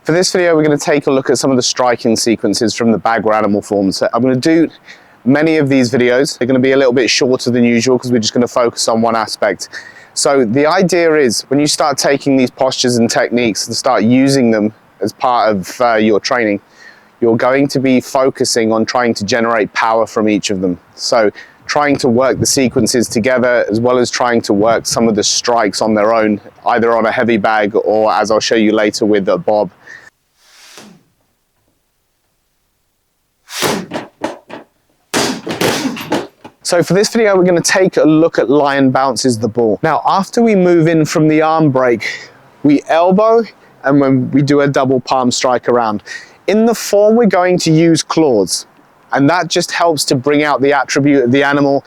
For this video, we're going to take a look at some of the striking sequences from the Bagua animal forms. So I'm going to do many of these videos. They're going to be a little bit shorter than usual because we're just going to focus on one aspect. So the idea is when you start taking these postures and techniques and start using them as part of your training, you're going to be focusing on trying to generate power from each of them. So trying to work the sequences together as well as trying to work some of the strikes on their own, either on a heavy bag or, as I'll show you later, with a bob. So for this video, we're going to take a look at lion bounces the ball. Now, after we move in from the arm break, we elbow, and when we do a double palm strike around. In the form, we're going to use claws, and that just helps to bring out the attribute of the animal.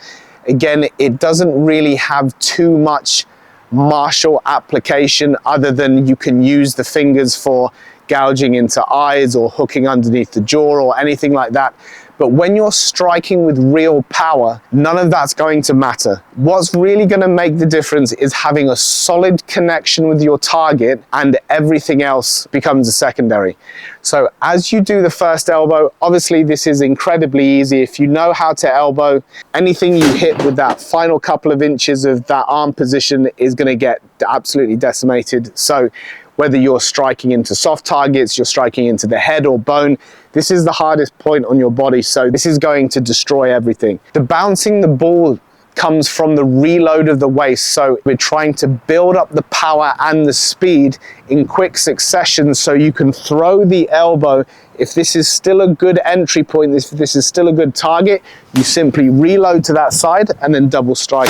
Again, it doesn't really have too much martial application other than you can use the fingers for gouging into eyes or hooking underneath the jaw or anything like that. But when you're striking with real power, none of that's going to matter. What's really going to make the difference is having a solid connection with your target, and everything else becomes a secondary. So as you do the first elbow, obviously this is incredibly easy. If you know how to elbow, anything you hit with that final couple of inches of that arm position is going to get absolutely decimated. So whether you're striking into soft targets, you're striking into the head or bone, this is the hardest point on your body, so this is going to destroy everything. The bouncing the ball comes from the reload of the waist, so we're trying to build up the power and the speed in quick succession so you can throw the elbow. If this is still a good entry point, if this is still a good target, you simply reload to that side and then double strike.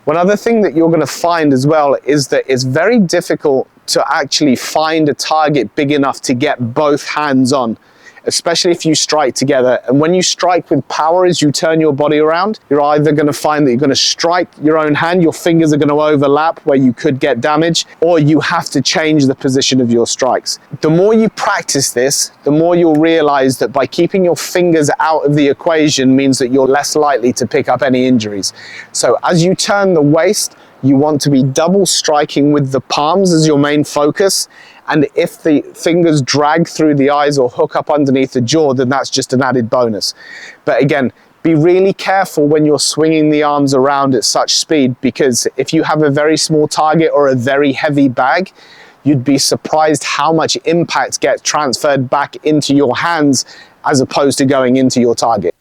One other thing that you're going to find as well is that it's very difficult to actually find a target big enough to get both hands on, especially if you strike together. And when you strike with power as you turn your body around, you're either going to find that you're going to strike your own hand, your fingers are going to overlap where you could get damage, or you have to change the position of your strikes. The more you practice this, the more you'll realize that by keeping your fingers out of the equation means that you're less likely to pick up any injuries. So as you turn the waist, you want to be double striking with the palms as your main focus. And if the fingers drag through the eyes or hook up underneath the jaw, then that's just an added bonus. But again, be really careful when you're swinging the arms around at such speed, because if you have a very small target or a very heavy bag, you'd be surprised how much impact gets transferred back into your hands as opposed to going into your target.